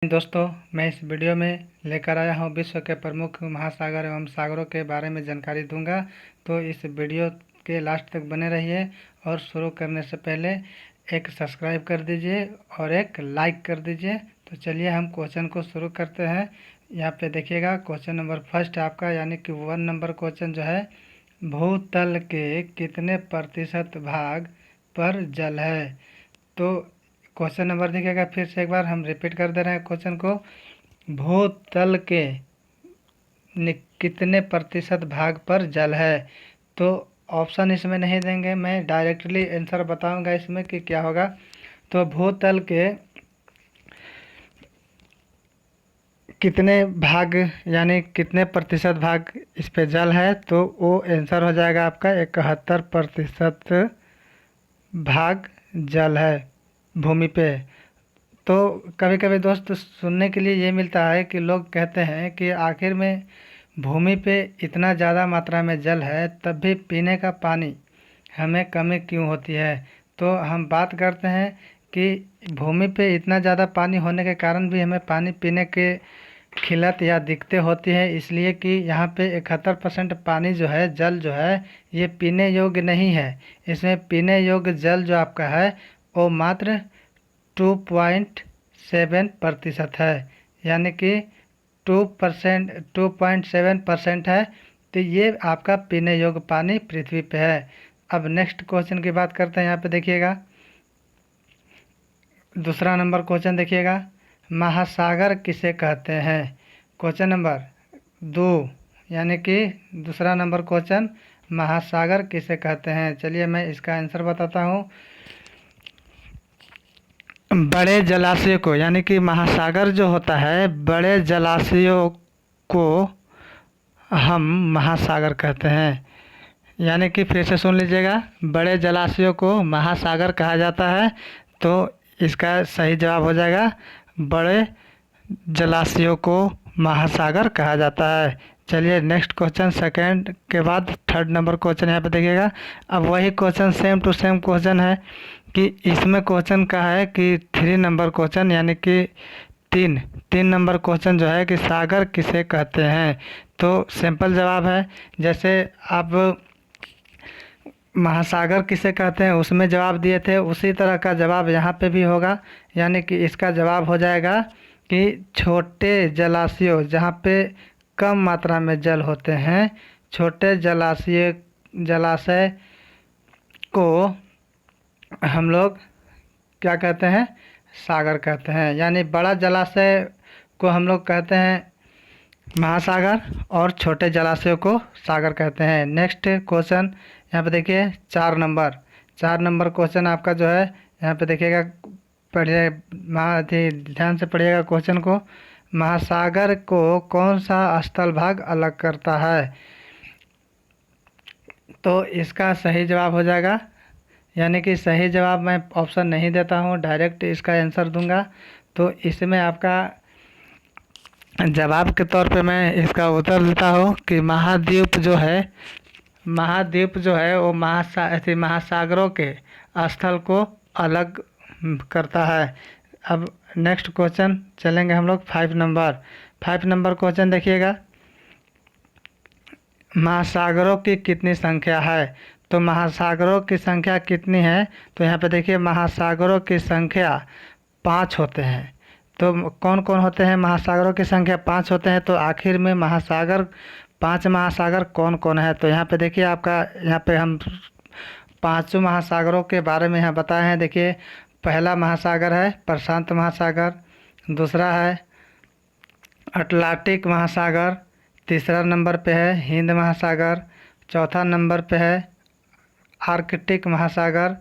दोस्तों, मैं इस वीडियो में लेकर आया हूँ विश्व के प्रमुख महासागर एवं सागरों के बारे में जानकारी दूंगा। तो इस वीडियो के लास्ट तक बने रहिए और शुरू करने से पहले एक सब्सक्राइब कर दीजिए और एक लाइक कर दीजिए। तो चलिए हम क्वेश्चन को शुरू करते हैं। यहाँ पे देखिएगा क्वेश्चन नंबर फर्स्ट आपका यानी कि 1 नंबर क्वेश्चन जो है, भूतल के कितने प्रतिशत भाग पर जल है। तो क्वेश्चन नंबर देखिएगा, फिर से एक बार हम रिपीट कर दे रहे हैं क्वेश्चन को। भूतल के कितने प्रतिशत भाग पर जल है। तो ऑप्शन इसमें नहीं देंगे, मैं डायरेक्टली आंसर बताऊंगा इसमें कि क्या होगा। तो भूतल के कितने भाग यानी कितने प्रतिशत भाग इस पे जल है, तो वो आंसर हो जाएगा आपका 71% भाग जल है भूमि पे। तो कभी कभी दोस्त सुनने के लिए ये मिलता है कि लोग कहते हैं कि आखिर में भूमि पे इतना ज़्यादा मात्रा में जल है तब भी पीने का पानी हमें कमी क्यों होती है। तो हम बात करते हैं कि भूमि पे इतना ज़्यादा पानी होने के कारण भी हमें पानी पीने के खिलत या दिक्कतें होती है, इसलिए कि यहाँ पे 71% पानी जो है, जल जो है, ये पीने योग्य नहीं है। इसमें पीने योग्य जल जो आपका है वो मात्र 2.7% है, यानी कि 2.7% है। तो ये आपका पीने योग्य पानी पृथ्वी पे है। अब नेक्स्ट क्वेश्चन की बात करते हैं। यहाँ पे देखिएगा दूसरा नंबर क्वेश्चन देखिएगा, महासागर किसे कहते हैं। क्वेश्चन नंबर 2 यानी कि दूसरा नंबर क्वेश्चन, महासागर किसे कहते हैं। चलिए मैं इसका आंसर बताता हूँ। बड़े जलाशय को यानी कि महासागर जो होता है, बड़े जलाशयों को हम महासागर कहते हैं। यानी कि फिर से सुन लीजिएगा, बड़े जलाशयों को महासागर कहा जाता है। तो इसका सही जवाब हो जाएगा, बड़े जलाशयों को महासागर कहा जाता है। चलिए नेक्स्ट क्वेश्चन, सेकंड के बाद थर्ड नंबर क्वेश्चन यहाँ पे देखिएगा। अब वही question same to same question है कि इसमें क्वेश्चन का है कि 3 नंबर क्वेश्चन यानी कि तीन नंबर क्वेश्चन जो है कि सागर किसे कहते हैं। तो सिंपल जवाब है, जैसे आप महासागर किसे कहते हैं उसमें जवाब दिए थे, उसी तरह का जवाब यहाँ पे भी होगा। यानी कि इसका जवाब हो जाएगा कि छोटे जलाशयों जहाँ पे कम मात्रा में जल होते हैं, छोटे जलाशय को हम लोग क्या कहते हैं, सागर कहते हैं। यानी बड़ा जलाशय को हम लोग कहते हैं महासागर और छोटे जलाशयों को सागर कहते हैं। नेक्स्ट क्वेश्चन यहाँ पे देखिए 4 नंबर क्वेश्चन आपका जो है, यहाँ पे देखिएगा, पढ़िए ध्यान से पढ़िएगा क्वेश्चन को। महासागर को कौन सा स्थल भाग अलग करता है। तो इसका सही जवाब हो जाएगा, यानी कि सही जवाब मैं ऑप्शन नहीं देता हूँ, डायरेक्ट इसका आंसर दूंगा। तो इसमें आपका जवाब के तौर पे मैं इसका उत्तर देता हूँ कि महाद्वीप जो है वो महासागरों के स्थल को अलग करता है। अब नेक्स्ट क्वेश्चन चलेंगे हम लोग 5 नंबर क्वेश्चन देखिएगा, महासागरों की कितनी संख्या है। तो महासागरों की संख्या कितनी है, तो यहाँ पे देखिए महासागरों की संख्या 5 होते हैं। तो कौन कौन होते हैं, महासागरों की संख्या 5 होते हैं। तो आखिर में 5 महासागर कौन कौन है। तो यहाँ पे देखिए आपका, यहाँ पे हम 5 महासागरों के बारे में यहाँ बताए हैं। देखिए पहला महासागर है प्रशांत महासागर, दूसरा है अटलांटिक महासागर, तीसरा नंबर पे है हिंद महासागर, चौथा नंबर पे है आर्कटिक महासागर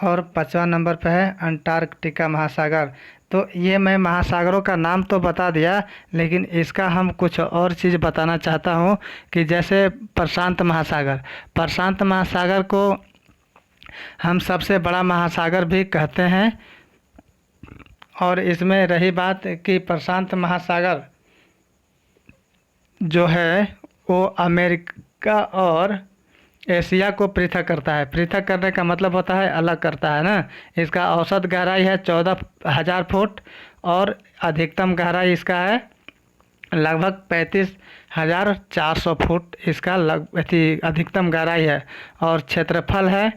और 5वां नंबर पे है अंटार्कटिका महासागर। तो ये मैं महासागरों का नाम तो बता दिया, लेकिन इसका हम कुछ और चीज़ बताना चाहता हूँ कि जैसे प्रशांत महासागर को हम सबसे बड़ा महासागर भी कहते हैं। और इसमें रही बात कि प्रशांत महासागर जो है वो अमेरिका और एशिया को पृथक करता है। पृथक करने का मतलब होता है अलग करता है ना। इसका औसत गहराई है 14,000 फुट और अधिकतम गहराई इसका है लगभग 35,400 फुट इसका अधिकतम गहराई है। और क्षेत्रफल है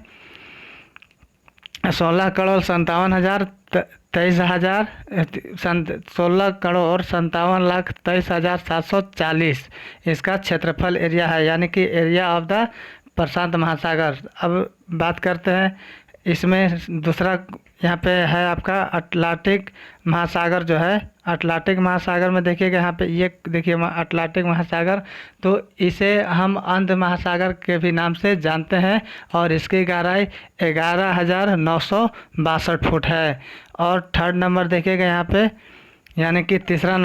16,57,23,740 इसका क्षेत्रफल एरिया है, यानी कि एरिया ऑफ द प्रशांत महासागर। अब बात करते हैं इसमें दूसरा, यहाँ पे है आपका अटलांटिक महासागर जो है। अटलांटिक महासागर में देखिएगा यहाँ पे ये देखिए अटलांटिक महासागर, तो इसे हम अंध महासागर के भी नाम से जानते हैं और इसकी गहराई 11,962 फुट है। और थर्ड नंबर देखिएगा यहाँ पे, यानी कि तीसरा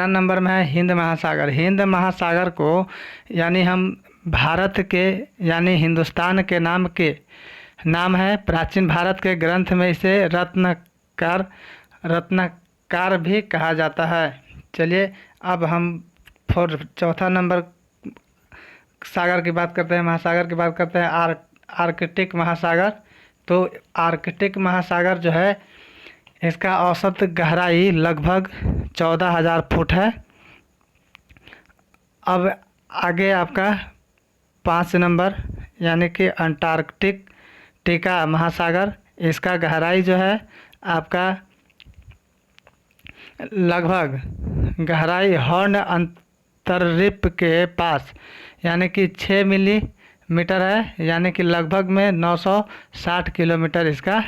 नंबर में है हिंद महासागर। हिंद महासागर को यानी हम भारत के यानी हिंदुस्तान के नाम है। प्राचीन भारत के ग्रंथ में इसे रत्नाकर भी कहा जाता है। चलिए अब हम चौथा नंबर सागर की बात करते हैं, महासागर की बात करते हैं, आर्कटिक महासागर। तो आर्कटिक महासागर जो है इसका औसत गहराई लगभग 14,000 फुट है। अब आगे आपका 5 नंबर यानी कि अंटार्कटिका महासागर। इसका गहराई जो है आपका लगभग गहराई हॉर्न अंतरिप के पास यानी कि 6 मिलीमीटर है, यानी कि लगभग में 960 किलोमीटर इसका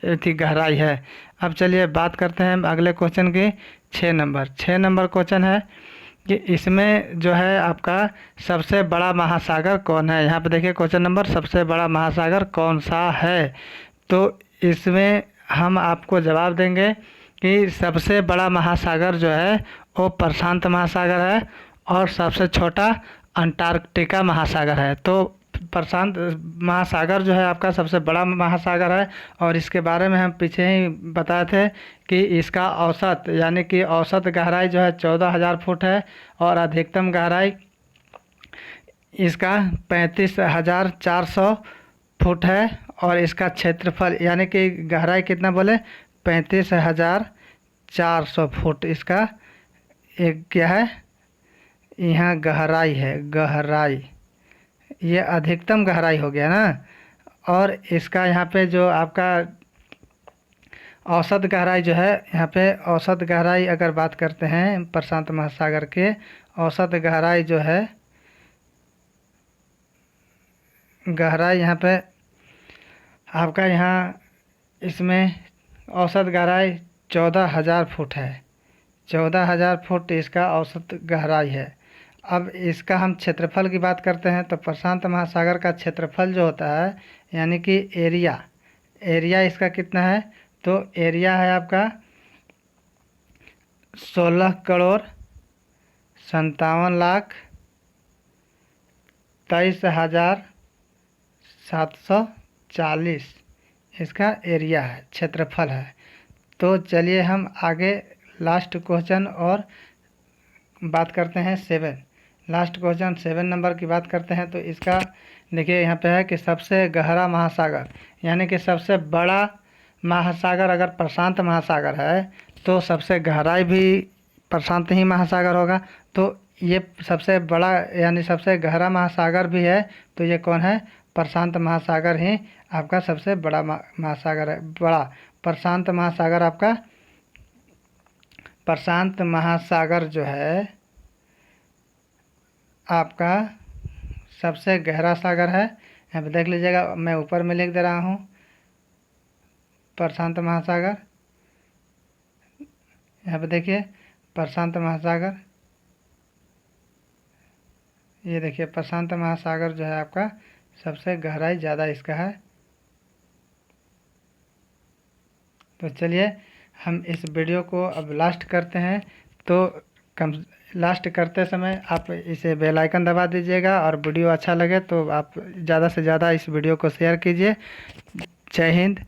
गहराई है। अब चलिए बात करते हैं अगले क्वेश्चन की। 6 नंबर क्वेश्चन है कि इसमें जो है आपका सबसे बड़ा महासागर कौन है। यहाँ पे देखिए क्वेश्चन नंबर, सबसे बड़ा महासागर कौन सा है। तो इसमें हम आपको जवाब देंगे कि सबसे बड़ा महासागर जो है वो प्रशांत महासागर है और सबसे छोटा अंटार्कटिका महासागर है। तो प्रशांत महासागर जो है आपका सबसे बड़ा महासागर है और इसके बारे में हम पीछे ही बताए थे कि इसका औसत यानी कि औसत गहराई जो है 14,000 फुट है और अधिकतम गहराई इसका 35,400 फुट है। और इसका क्षेत्रफल यानी कि गहराई कितना बोले, 35,400 फुट इसका एक क्या है, यहाँ गहराई है, गहराई ये अधिकतम गहराई हो गया ना। और इसका यहाँ पे जो आपका औसत गहराई जो है, यहाँ पे औसत गहराई अगर बात करते हैं प्रशांत महासागर के, औसत गहराई जो है गहराई यहाँ पे आपका यहाँ इसमें औसत गहराई 14,000 फुट है। 14,000 फुट इसका औसत गहराई है। अब इसका हम क्षेत्रफल की बात करते हैं तो प्रशांत महासागर का क्षेत्रफल जो होता है यानी कि एरिया इसका कितना है, तो एरिया है आपका 16,23,740 इसका एरिया है, क्षेत्रफल है। तो चलिए हम आगे लास्ट क्वेश्चन और बात करते हैं 7 नंबर की बात करते हैं। तो इसका देखिए यहाँ पे है कि सबसे गहरा महासागर यानी कि सबसे बड़ा महासागर अगर प्रशांत महासागर है तो सबसे गहराई भी प्रशांत ही महासागर होगा। तो ये सबसे बड़ा यानी सबसे गहरा महासागर भी है, तो ये कौन है, प्रशांत महासागर ही आपका सबसे बड़ा महासागर है। बड़ा प्रशांत महासागर आपका प्रशांत महासागर जो है आपका सबसे गहरा सागर है। यहाँ पे देख लीजिएगा, मैं ऊपर में लिख दे रहा हूँ प्रशांत महासागर। यहाँ पे देखिए प्रशांत महासागर, ये देखिए प्रशांत महासागर जो है आपका सबसे गहराई ज़्यादा इसका है। तो चलिए हम इस वीडियो को अब लास्ट करते हैं। तो लास्ट करते समय आप इसे बेल आइकन दबा दीजिएगा और वीडियो अच्छा लगे तो आप ज़्यादा से ज़्यादा इस वीडियो को शेयर कीजिए। जय हिंद।